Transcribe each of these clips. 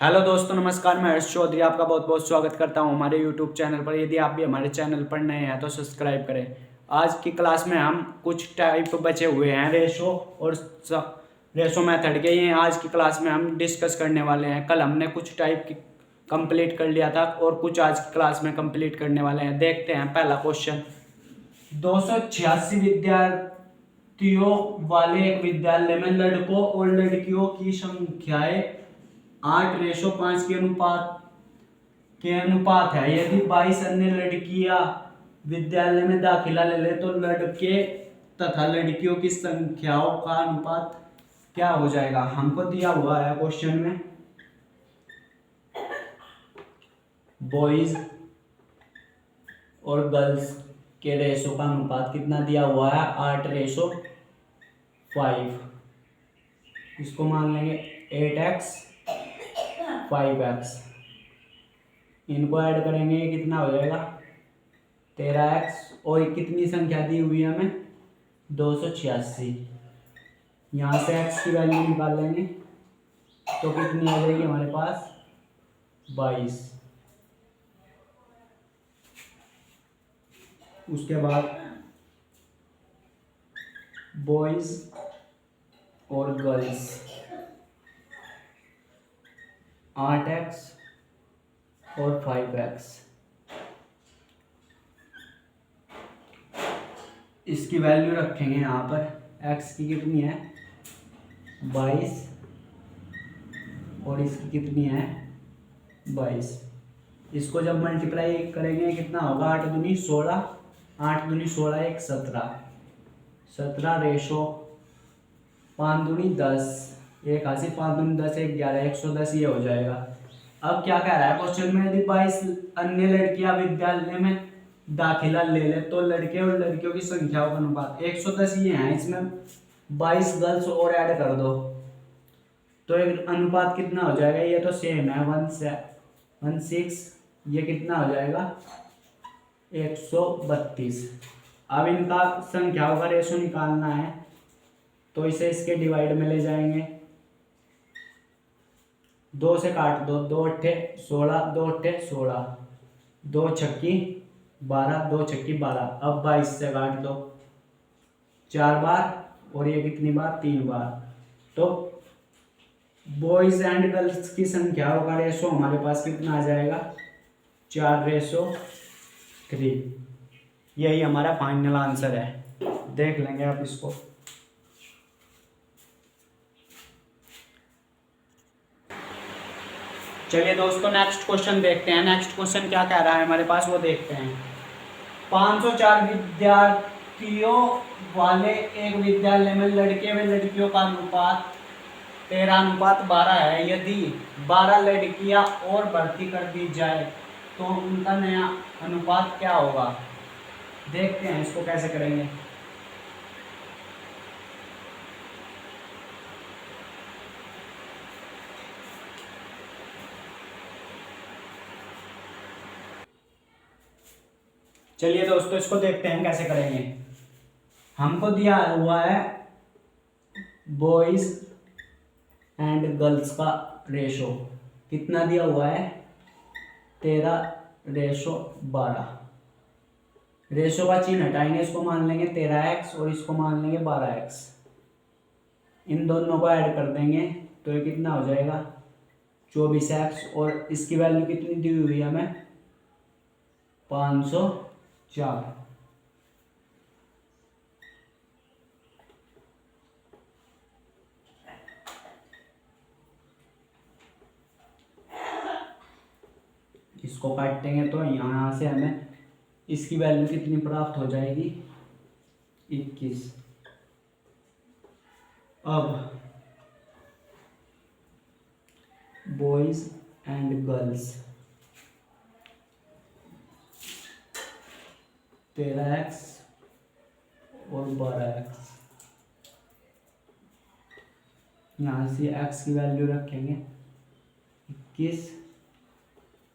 Hello दोस्तों, नमस्कार। मैं हर्ष चौधरी आपका बहुत बहुत स्वागत करता हूं हमारे यूट्यूब चैनल पर। यदि आप भी हमारे चैनल पर नए हैं तो सब्सक्राइब करें। आज की क्लास में हम कुछ टाइप बचे हुए हैं रेशो और रेशो मेथड के। ये आज की क्लास में हम डिस्कस करने वाले हैं। कल हमने कुछ टाइप की कंप्लीट कर लिया था और कुछ आज की क्लास में कंप्लीट करने वाले हैं। देखते हैं पहला क्वेश्चन। 286 विद्यार्थियों वाले एक विद्यालय में लड़कों और लड़कियों की संख्याएं 8:5 के अनुपात है। यदि 22 अन्य लड़कियां विद्यालय में दाखिला ले ले तो लड़के तथा लड़कियों की संख्याओं का अनुपात क्या हो जाएगा। हमको दिया हुआ है क्वेश्चन में बॉयज और गर्ल्स के रेशो का अनुपात कितना दिया हुआ है, 8:5। इसको मान लेंगे 8x 5x। इनको ऐड करेंगे कितना हो जाएगा 13x। और कितनी संख्या दी हुई है हमें 286। यहाँ से x की वैल्यू निकाल लेंगे तो कितनी आ जाएगी हमारे पास 22। उसके बाद बॉयज और गर्ल्स 8x और 5x। इसकी वैल्यू रखेंगे यहाँ पर। x की कितनी है 22 और इसकी कितनी है 22। इसको जब मल्टीप्लाई करेंगे कितना होगा 8 दूनी 16, 8 दूनी 16 1 17, 17 रेशो 5 दूनी 10, 1 80, 5 दूनी 10 1 11, 110 ये हो जाएगा। अब क्या कह रहा है क्वेश्चन में, यदि 22 अन्य लड़कियां विद्यालय में दाखिला ले ले तो लड़के और लड़कियों की संख्याओं का अनुपात 110 ये है। इसमें 22 गर्ल्स और ऐड कर दो तो एक अनुपात कितना हो जाएगा, ये तो सेम है 1:6। ये कितना हो जाएगा 132। अब इनका संख्याओं का रेशो निकालना है तो इसे इसके डिवाइड में ले जाएंगे। 2 से काट दो, 2 अट्ठे 16, 2 अट्ठे 16, 2 छक्की 12, 2 छक्की 12। अब 22 से काट दो 4 बार और ये कितनी बार 3 बार। तो बॉयज एंड गर्ल्स की संख्याओं का रेशो हमारे पास कितना आ जाएगा 4:3। यही हमारा फाइनल आंसर है। देख लेंगे आप इसको। चलिए दोस्तों नेक्स्ट क्वेश्चन देखते हैं। नेक्स्ट क्वेश्चन क्या कह रहा है हमारे पास वो देखते हैं। 504 विद्यार्थियों वाले एक विद्यालय में लड़के व लड़कियों का अनुपात 13:12 है। यदि 12 लड़कियां और भर्ती कर दी जाए तो उनका नया अनुपात क्या होगा। देखते हैं इसको कैसे करेंगे। चलिए दोस्तों इसको देखते हैं कैसे करेंगे। हमको दिया हुआ है बॉयज एंड गर्ल्स का रेशो कितना दिया हुआ है 13:12। रेशो का चिन्ह हटाएंगे, इसको मान लेंगे 13x और इसको मान लेंगे 12x। इन दोनों को ऐड कर देंगे तो ये कितना हो जाएगा 24x। और इसकी वैल्यू कितनी दी हुई है हमें 504। इसको काटेंगे तो यहाँ से हमें इसकी वैल्यू कितनी प्राप्त हो जाएगी 21। अब बॉयज एंड गर्ल्स 13x और 12x। यहाँ से x की वैल्यू रखेंगे 21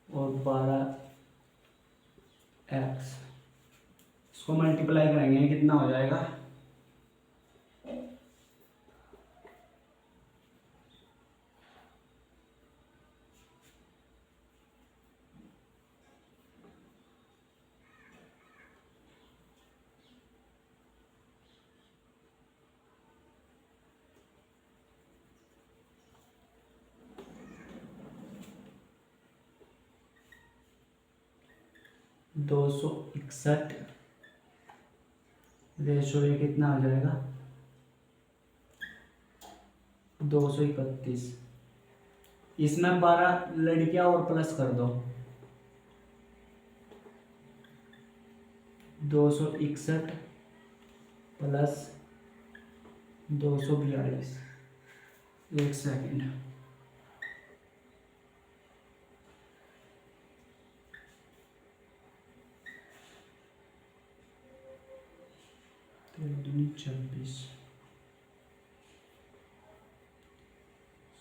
और 12x। इसको मल्टीप्लाई करेंगे कितना हो जाएगा 5 261 रेशो ये कितना आ जाएगा 231। इसमें 12 लड़कियां और प्लस कर दो 261 प्लस 242। एक सेकेंड, तेरह दूनी 26,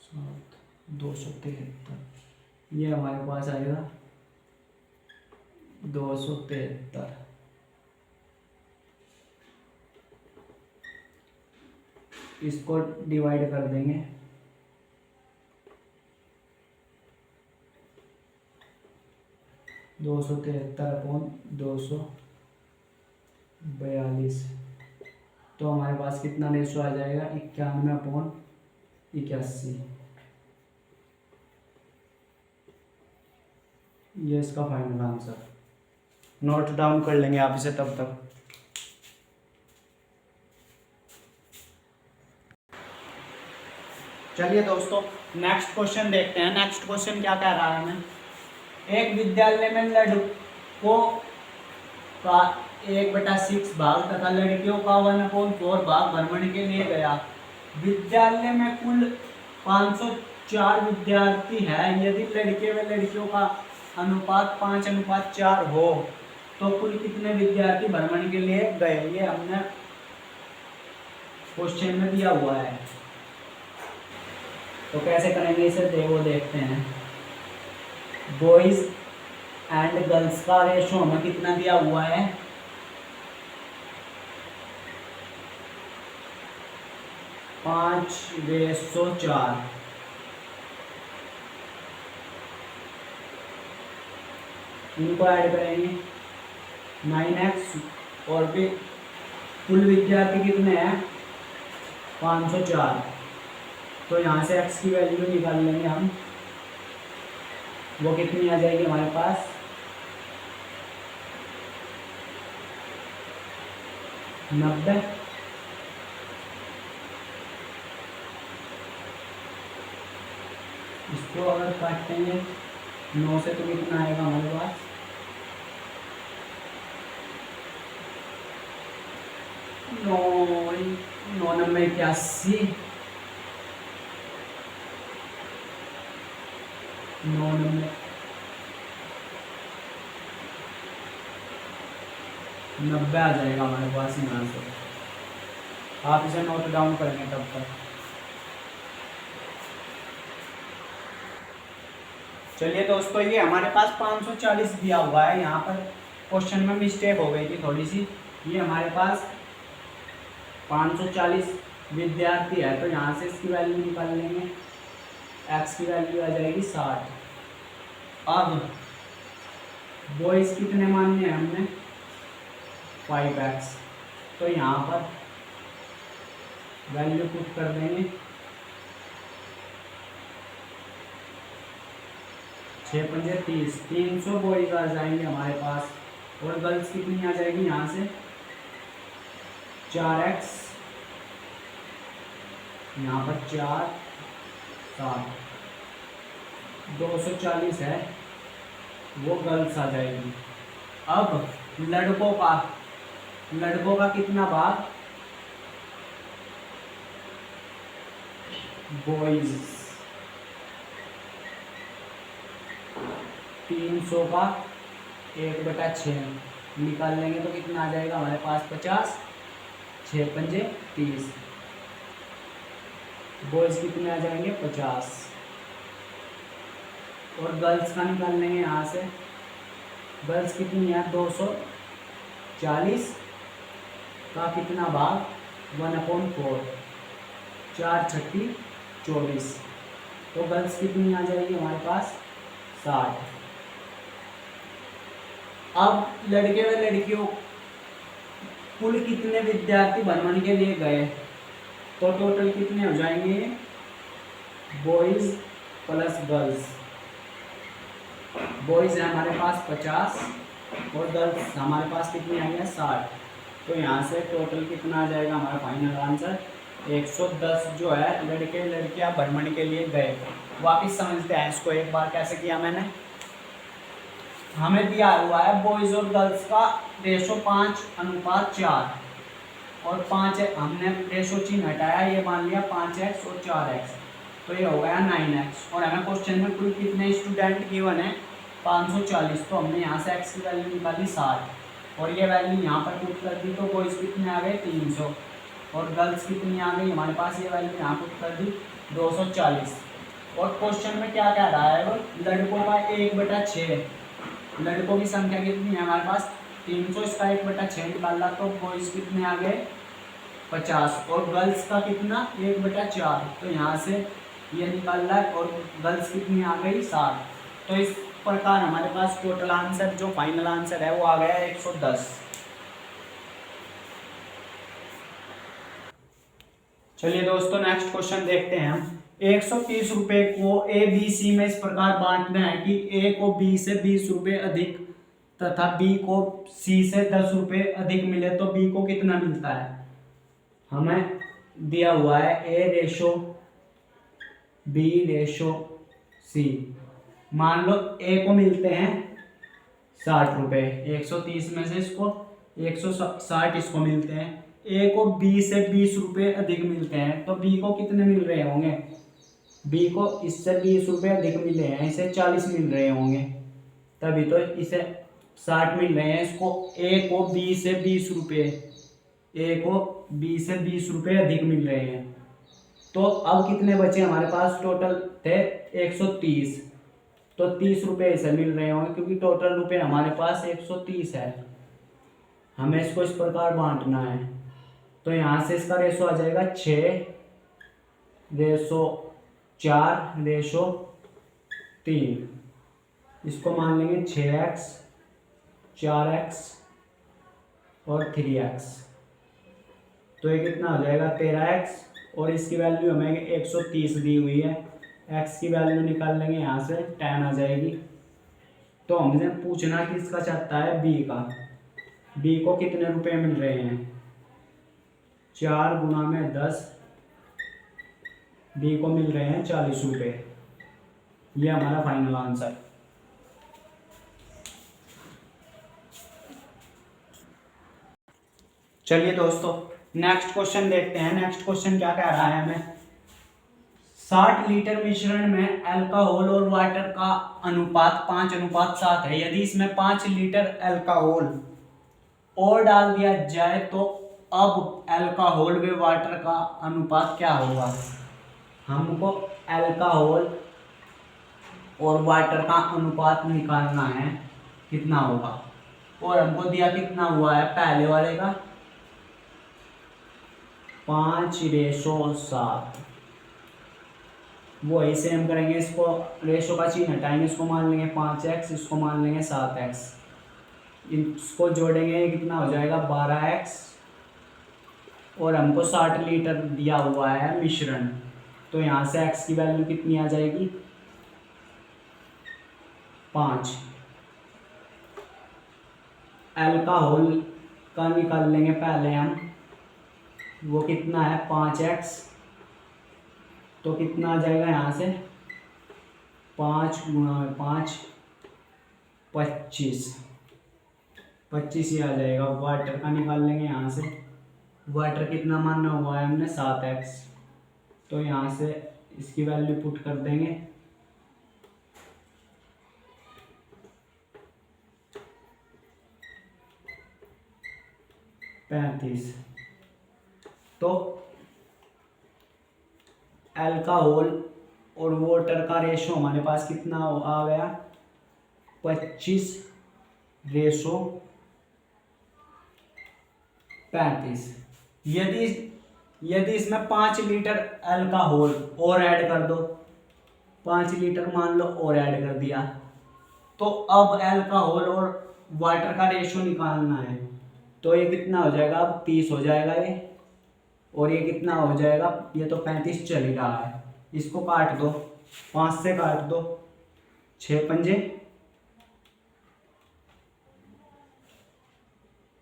7, 273। ये हमारे पास आएगा 273। इसको डिवाइड कर देंगे 273/242। तो हमारे पास कितना रेशो आ जाएगा 91/81। ये इसका फाइनल आंसर। नोट डाउन कर लेंगे आप इसे तब तक। चलिए दोस्तों नेक्स्ट क्वेश्चन देखते हैं। नेक्स्ट क्वेश्चन क्या कह रहा है हमें, एक विद्यालय में लड़कों का 1/6 भाग तथा लड़कियों का 1/4 भाग भ्रमण के लिए गया। विद्यालय में कुल 504 विद्यार्थी है। यदि लड़के व लड़कियों का अनुपात 5:4 हो तो कुल कितने विद्यार्थी भ्रमण के लिए गए। ये हमने क्वेश्चन में दिया हुआ है, तो कैसे करेंगे इसे देखते हैं। बॉयज एंड गर्ल्स का रेशो हमें कितना दिया हुआ है 5:4। इनको ऐड करेंगे 9x और भी कुल विद्यार्थी कितने हैं 504। तो यहाँ से x की वैल्यू निकाल लेंगे हम, वो कितनी आ जाएगी हमारे पास 90। इसको अगर काटेंगे 9 से तो कितना आएगा हमारे पास 9×9=81। 90 आ जाएगा हमारे पास यहाँ से। आप इसे नोट डाउन करेंगे तब तक। चलिए दोस्तों ये हमारे पास 540 दिया हुआ है। यहाँ पर क्वेश्चन में मिस्टेक हो गई थी थोड़ी सी। ये हमारे पास 540 विद्यार्थी है, तो यहाँ से इसकी वैल्यू निकाल लेंगे। x की वैल्यू आ जाएगी 60। अब बॉयज कितने मानने हैं हमने 5x, तो यहाँ पर वैल्यू पुट कर देंगे 6×5 = 300 बॉयज आ जाएंगे हमारे पास। और गर्ल्स कितनी आ जाएगी यहाँ से 4x, यहाँ पर 4 7 240 है, वो गर्ल्स आ जाएगी। अब लड़कों का कितना भाग बॉयज 300 का 1/6 निकाल लेंगे तो कितना आ जाएगा हमारे पास 50। 6×5 बॉयज कितने आ जाएंगे 50। और गर्ल्स का निकाल लेंगे यहाँ से। गर्ल्स कितनी है 240 का कितना भाग 1/4, 4×6=24। तो गर्ल्स कितनी आ जाएगी हमारे पास 60। अब लड़के व लड़कियों कुल कितने विद्यार्थी भ्रमण के लिए गए, तो टोटल कितने हो जाएंगे बॉयज प्लस गर्ल्स। बॉयज है हमारे पास 50 और गर्ल्स हमारे पास कितनी आई है 60। तो यहाँ से टोटल कितना आ जाएगा हमारा फाइनल आंसर 110 जो है लड़के लड़कियाँ भ्रमण के लिए गए। वापिस समझते हैं इसको एक बार कैसे किया मैंने। हमें दिया हुआ है बॉयज़ और गर्ल्स का रेशो 5:4 और 5 हमने रेशो चिन्ह हटाया, ये मान लिया 5x और 4x, तो ये हो गया 9x। और हमें क्वेश्चन में कुल कितने स्टूडेंट गिवन है 540, तो हमने यहाँ से x की वैल्यू निकाली 60 और ये वैल्यू यहाँ पर पुट कर दी। तो बॉयज़ कितने आ गए 300 और गर्ल्स कितनी आ गई हमारे पास, ये वैल्यू यहाँ पुट कर दी 240। और क्वेश्चन में क्या कह रहा है वो लड़कों का 1/6, लड़कों की संख्या कितनी है हमारे पास 300, इसका 1/6 निकाला तो बॉयज़ कितने आ गए 50 और गर्ल्स का कितना 1/4, तो यहाँ से ये निकाल रहा है और गर्ल्स कितनी आ गई 60। तो इस प्रकार हमारे पास टोटल आंसर जो फाइनल आंसर है वो आ गया 110। चलिए दोस्तों नेक्स्ट क्वेश्चन देखते हैं हम। 130 रुपये को ए बी सी में इस प्रकार बांटना है कि ए को बी से 20 रुपये अधिक तथा बी को सी से 10 रुपये अधिक मिले तो बी को कितना मिलता है। हमें दिया हुआ है ए रेशो बी रेशो सी। मान लो ए को मिलते हैं 60 रुपये, 130 में से इसको 160 इसको मिलते हैं। ए को बी से 20 रुपये अधिक मिलते हैं तो बी को कितने मिल रहे होंगे, बी को इससे 20 रुपये अधिक मिले हैं, इसे 40 मिल रहे होंगे, तभी तो इसे 60 मिल रहे हैं। इसको ए को बी से 20 रुपये, ए को बी से 20 रुपये अधिक मिल रहे हैं। तो अब कितने बचे हमारे पास, टोटल थे 130, तो 30 रुपये इसे मिल रहे होंगे क्योंकि टोटल रुपये हमारे पास 130 है। हमें इसको इस प्रकार बांटना है तो यहाँ से इसका रेशो आ जाएगा 6:4:3। इसको मान लेंगे 6x 4x और 3x, तो ये कितना हो जाएगा 13x और इसकी वैल्यू हमें 130 दी हुई है। x की वैल्यू निकाल लेंगे यहाँ से 10 आ जाएगी। तो हमने पूछना कि इसका चाहता है b का, b को कितने रुपए मिल रहे हैं 4 × 10, बी को मिल रहे हैं 40 रुपये। ये हमारा फाइनल आंसर। चलिए दोस्तों नेक्स्ट क्वेश्चन देखते हैं। नेक्स्ट क्वेश्चन क्या कह रहा है हमें, 60 लीटर मिश्रण में अल्कोहल और वाटर का अनुपात 5:7 है। यदि इसमें 5 लीटर अल्कोहल और डाल दिया जाए तो अब अल्कोहल व वाटर का अनुपात क्या होगा। हमको अल्कोहल और वाटर का अनुपात निकालना है कितना होगा, और हमको दिया कितना हुआ है पहले वाले का 5:7। वही सेम करेंगे, इसको रेशो का चिन्ह हटाएंगे, इसको मान लेंगे 5x, इसको मान लेंगे 7x, इसको जोड़ेंगे कितना हो जाएगा 12x और हमको 60 लीटर दिया हुआ है मिश्रण, तो यहाँ से x की वैल्यू कितनी आ जाएगी 5। अल्कोहल का निकाल लेंगे पहले हम, वो कितना है 5x, तो कितना आ जाएगा यहाँ से 5 × 5 25, 25 ही आ जाएगा। वाटर का निकाल लेंगे यहाँ से, वाटर कितना मानना हुआ है हमने 7x, तो यहाँ से इसकी वैल्यू पुट कर देंगे 35। तो अल्कोहल और वाटर का रेशो हमारे पास कितना आ गया 25:35। यदि इसमें 5 लीटर अल्कोहल और ऐड कर दो, 5 लीटर मान लो और ऐड कर दिया, तो अब अल्कोहल और वाटर का रेशो निकालना है, तो ये कितना हो जाएगा अब 30 हो जाएगा ये, और ये कितना हो जाएगा, ये तो 35 चल ही रहा है, इसको काट दो 5 से काट दो, 6 पंजे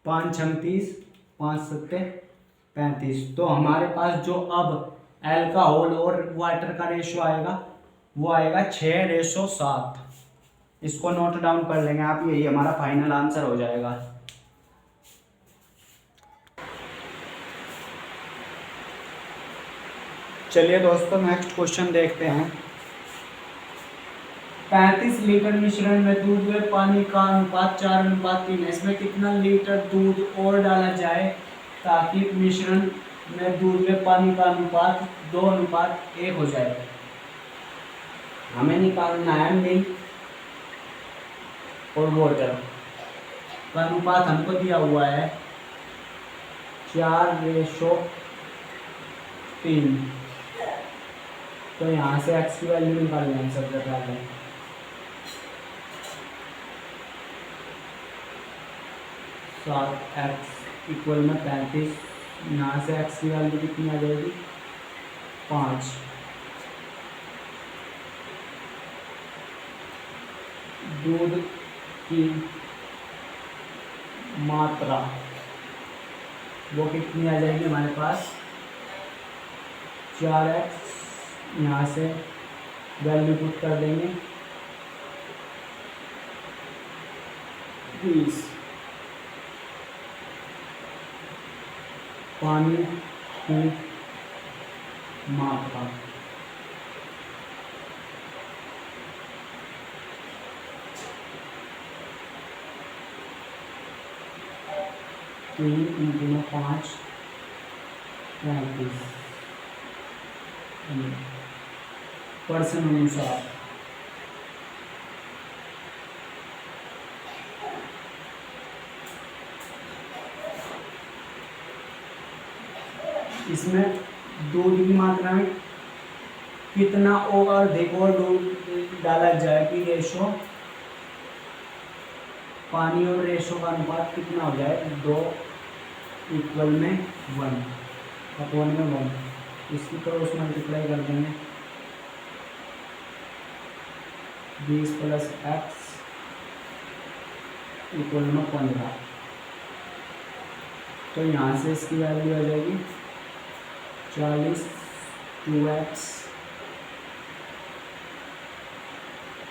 5 छंग 30, 5 सत्ते 35। तो हमारे पास जो अब अल्कोहल और वाटर का रेशो आएगा वो आएगा 6:7। इसको नोट डाउन कर लेंगे आप, यही हमारा फाइनल आंसर हो जाएगा। चलिए दोस्तों नेक्स्ट क्वेश्चन देखते हैं। 35 लीटर मिश्रण में दूध व पानी का अनुपात 4:3 है। इसमें कितना लीटर दूध और डाला जाए ताकि मिश्रण में दूध व पानी का अनुपात 2:1 हो जाए। हमें निकालना है मिल्क और वाटर का अनुपात, हमको दिया हुआ है 4:3। तो यहाँ से x की वैल्यू निकाल लेंगे सबसे पहले। x इक्वल में 35, यहाँ से x की वैल्यू कितनी आ जाएगी 5। दूध की मात्रा वो कितनी आ जाएगी हमारे पास 4x, यहाँ से वैल्यू पुट कर देंगे 20। पानी की मात्रा तीन 5 35 पर्सन अनुसार। इसमें दूध की मात्रा में कितना और अधिक और दूध डाला जाए कि रेशो पानी और रेशो का अनुपात कितना हो जाए 2 इक्वल में 1 अपॉन में 1। इसकी क्रॉस मल्टीप्लाई कर देंगे 20 + x इक्वल में 15। तो यहाँ से इसकी वैल्यू आ जाएगी 40। 2x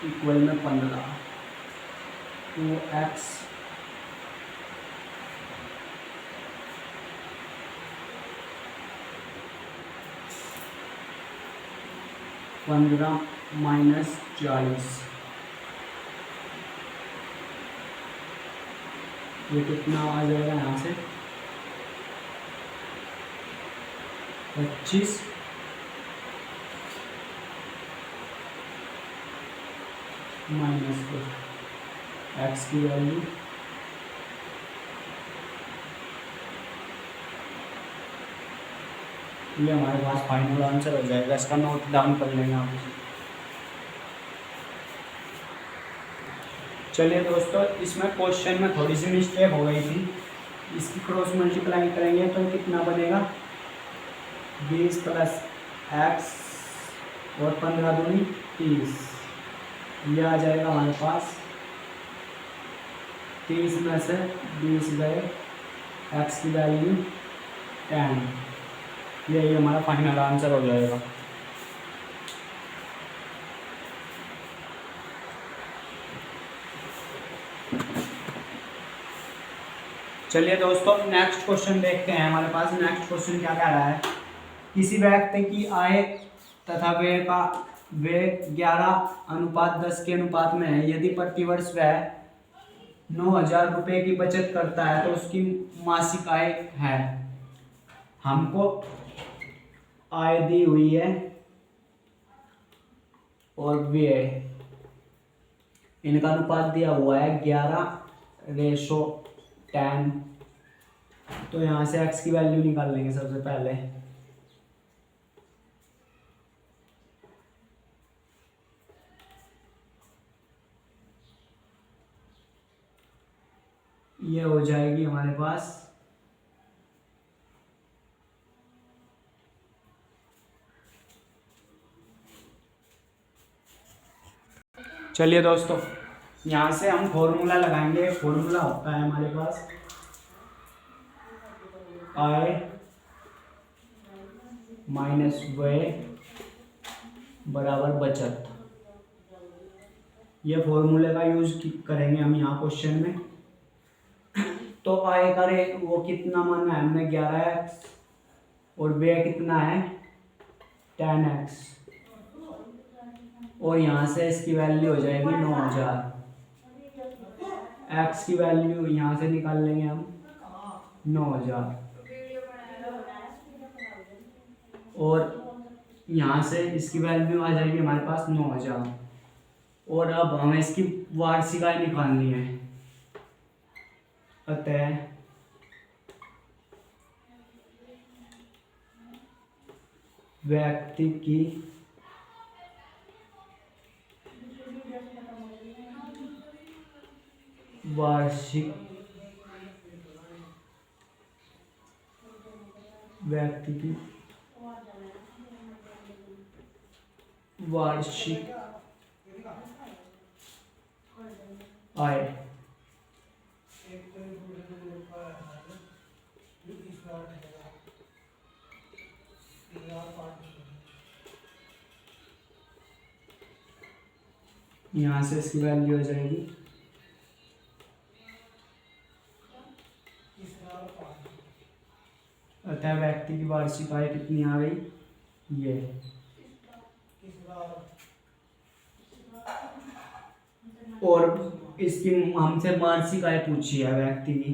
इक्वल में 15। 2x -40 ये कितना आ जाएगा यहाँ से 25 माइनस x की वैल्यू ये हमारे पास फाइनल आंसर हो जाएगा। इसका नोट डाउन कर लेंगे आप इसे। चलिए दोस्तों इसमें क्वेश्चन में थोड़ी सी मिस्टेक हो गई थी। इसकी क्रॉस मल्टीप्लाई करेंगे तो कितना बनेगा 20 + x और 15 दूनी 30। ये आ जाएगा हमारे पास 30 में से 20 गए, x की वैल्यू 10। यही हमारा फाइनल आंसर हो जाएगा। चलिए दोस्तों नेक्स्ट क्वेश्चन देखते हैं। हमारे पास नेक्स्ट क्वेश्चन क्या कह रहा है। किसी व्यक्ति की आय तथा व्यय 11:10 के अनुपात में है। यदि प्रतिवर्ष वह 9,000 रुपये की बचत करता है तो उसकी मासिक आय है। हमको आय दी हुई है और व्यय, इनका अनुपात दिया हुआ है 11:10। तो यहाँ से x की वैल्यू निकाल लेंगे सबसे पहले। ये हो जाएगी हमारे पास चलिए दोस्तों यहाँ से हम फॉर्मूला लगाएंगे। फॉर्मूला होता है हमारे पास आय माइनस व्यय बराबर बचत। ये फॉर्मूले का यूज करेंगे हम यहाँ क्वेश्चन में। तो आय का रेट वो कितना माना है हमने 11x और व्यय कितना है 10x और यहाँ से इसकी वैल्यू हो जाएगी 9000। x की वैल्यू यहाँ से निकाल लेंगे हम 9000 और यहाँ से इसकी वैल्यू आ जाएगी हमारे पास 9000 और अब हमें इसकी वार्षिक आय निकालनी है। अतः व्यक्ति की वार्षिक आय यहाँ से इसकी वैल्यू हो जाएगी अतः व्यक्ति की वार्षिक आय कितनी आ गई ये। और इसकी हमसे वार्षिक आय पूछी है व्यक्ति की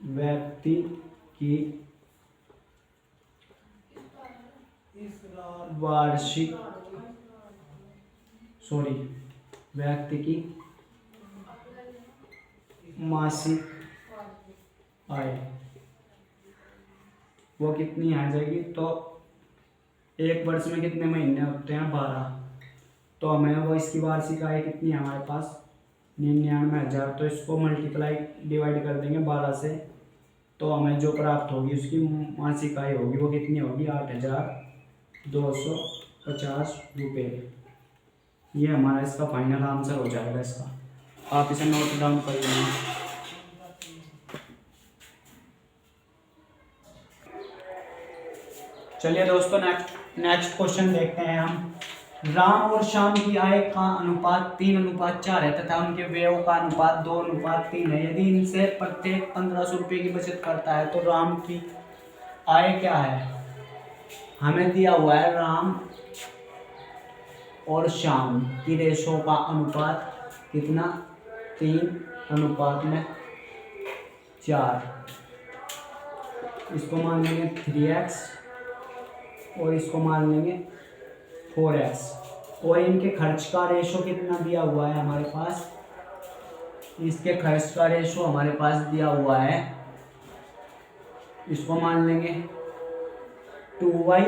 व्यक्ति की मासिक आय वो कितनी आ जाएगी। तो एक वर्ष में कितने महीने होते हैं 12। तो हमें वो इसकी वार्षिक आय कितनी है हमारे पास 99,000। तो इसको मल्टीप्लाई डिवाइड कर देंगे 12 से तो हमें जो प्राप्त होगी उसकी मासिक आय होगी वो कितनी होगी 8,250 रुपये। ये हमारा इसका फाइनल आंसर हो जाएगा इसका। आप इसे नोट डाउन कर लेंगे। चलिए दोस्तों नेक्स्ट क्वेश्चन देखते हैं हम। राम और श्याम की आय का अनुपात 3:4 है तथा उनके व्ययों का अनुपात 2:3 है। यदि इनसे प्रत्येक 1500 रुपये की बचत करता है तो राम की आय क्या है। हमें दिया हुआ है राम और श्याम की रेशो का अनुपात कितना 3:4। इसको मान लेंगे 3x और इसको मान लेंगे 4x और इनके खर्च का रेशो कितना दिया हुआ है हमारे पास। इसके खर्च का रेशो हमारे पास दिया हुआ है, इसको मान लेंगे 2y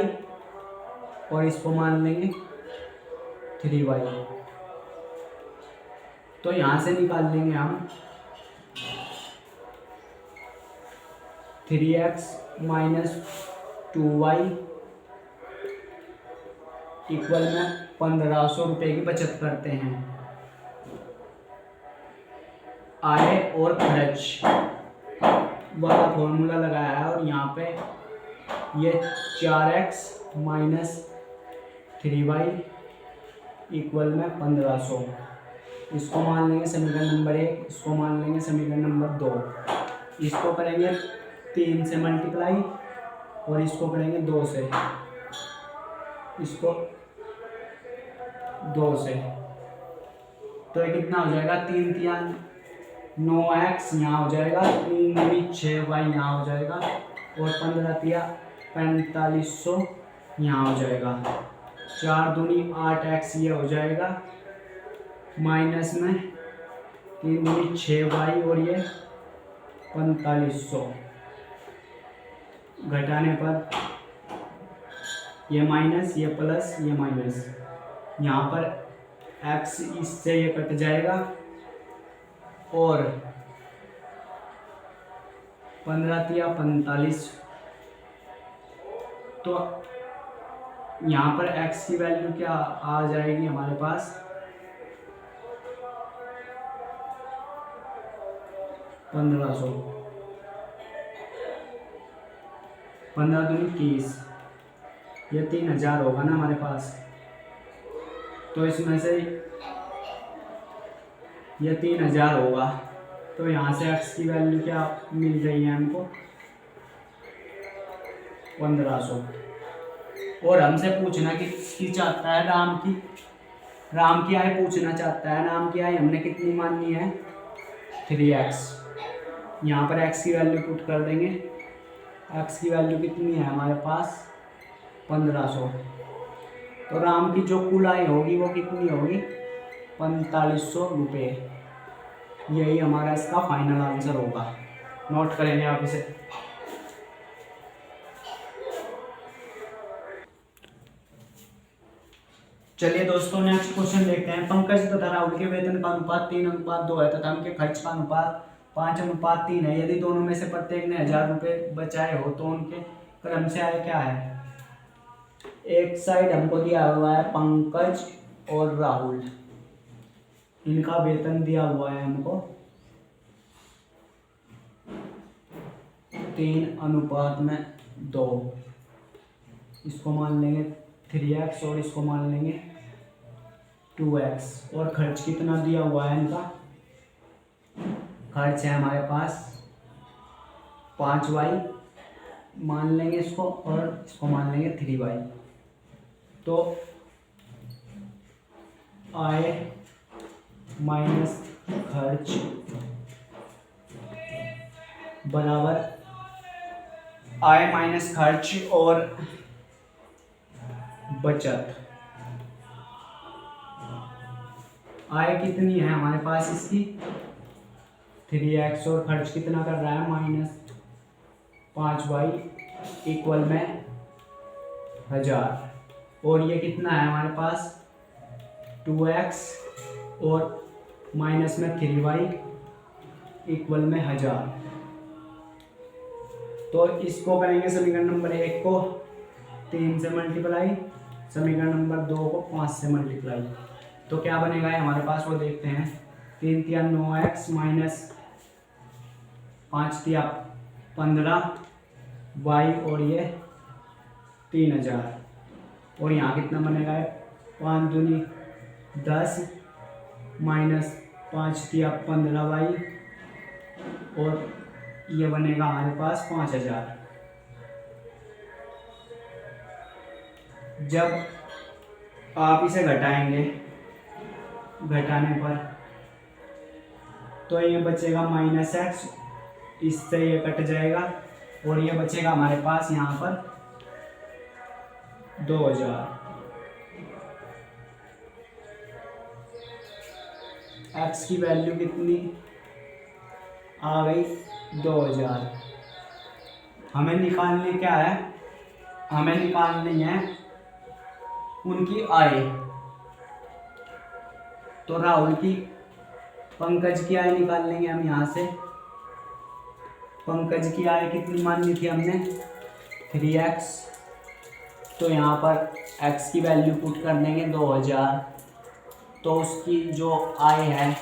और इसको मान लेंगे 3y। तो यहाँ से निकाल लेंगे हम 3x माइनस 2y इक्वल में 1500 रुपये की बचत करते हैं। आय और खर्च वाला फॉर्मूला लगाया है और यहाँ पे ये 4x माइनस 3y इक्वल में 1500। इसको मान लेंगे समीकरण नंबर 1, इसको मान लेंगे समीकरण नंबर 2। इसको करेंगे 3 से मल्टीप्लाई और इसको करेंगे 2 से, इसको 2 से। तो ये कितना हो जाएगा 3 3 9x यहाँ हो जाएगा, 3 दूनी 6y यहाँ हो जाएगा और 15 3 4500 यहाँ हो जाएगा। 4 दूनी 8x ये हो जाएगा माइनस में 3 दूनी 6y और ये 4500 घटाने पर ये माइनस ये प्लस ये माइनस, यहाँ पर x इससे ये कट जाएगा और 15 3 45। तो यहाँ पर x की वैल्यू क्या आ जाएगी हमारे पास 1500। 15 दूनी 30, ये 3000 होगा ना हमारे पास। तो इसमें से ये 3000 होगा। तो यहाँ से x की वैल्यू क्या मिल रही है हमको, 1500। और हमसे पूछना कि चाहता है राम की आय पूछना चाहता है। राम की आय हमने कितनी माननी है, 3x। यहाँ पर x की वैल्यू पुट कर देंगे। x की वैल्यू कितनी है हमारे पास, 1500। तो राम की जो कुल आय होगी वो कितनी होगी, 4500 रुपये। यही हमारा इसका फाइनल आंसर होगा। नोट करेंगे आप इसे। चलिए दोस्तों नेक्स्ट क्वेश्चन देखते हैं। पंकज तथा राहुल के वेतन का अनुपात 3:2 है तथा उनके खर्च का अनुपात 5:3 है। यदि दोनों में से प्रत्येक ने 1000 रुपये बचाए हो तो उनके क्रम से आय क्या है। एक साइड हमको दिया हुआ है पंकज और राहुल, इनका वेतन दिया हुआ है हमको 3:2। इसको मान लेंगे 3x और इसको मान लेंगे 2x। और खर्च कितना दिया हुआ है इनका, खर्च है हमारे पास 5y मान लेंगे इसको, और इसको मान लेंगे 3y। तो आय माइनस खर्च बराबर आय माइनस खर्च और बचत। आय कितनी है हमारे पास इसकी 3x, और खर्च कितना कर रहा है -5y इक्वल में 1000। और ये कितना है हमारे पास 2x और माइनस में 3y इक्वल में 1000। तो इसको करेंगे समीकरण नंबर 1 को 3 से मल्टीप्लाई, समीकरण नंबर 2 को 5 से मल्टीप्लाई। तो क्या बनेगा हमारे पास वो देखते हैं। 3 तिया 9x माइनस 5 तिया 15y और ये 3000। और यहाँ कितना बनेगा 5 दूनी 10 माइनस 5 तिया 15y और ये बनेगा हमारे पास 5000। जब आप इसे घटाएंगे, घटाने पर तो ये बचेगा -x, इससे ये कट जाएगा और ये बचेगा हमारे पास यहाँ पर 2000। x की वैल्यू कितनी आ गई 2000। हमें निकालनी क्या है, हमें निकालनी है उनकी आय। तो राहुल की पंकज की आय निकाल लेंगे हम यहाँ से। पंकज की आय कितनी माननी थी हमने 3x। तो यहाँ पर x की वैल्यू पुट कर देंगे 2000। तो उसकी जो आय है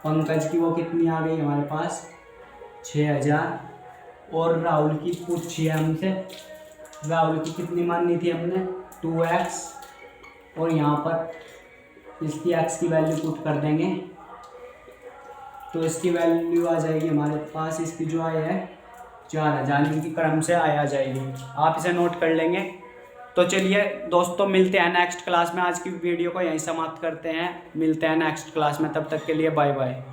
पंकज की वो कितनी आ गई हमारे पास 6000। और राहुल की पूछी है हमसे, राहुल की कितनी माननी थी हमने 2x। और यहाँ पर इसकी x की वैल्यू पुट कर देंगे तो इसकी वैल्यू आ जाएगी हमारे पास, इसकी जो आय है 4000, इनकी क्रम से आय आ जाएगी। आप इसे नोट कर लेंगे। तो चलिए दोस्तों मिलते हैं नेक्स्ट क्लास में। आज की वीडियो को यहीं समाप्त करते हैं, मिलते हैं नेक्स्ट क्लास में, तब तक के लिए बाय बाय।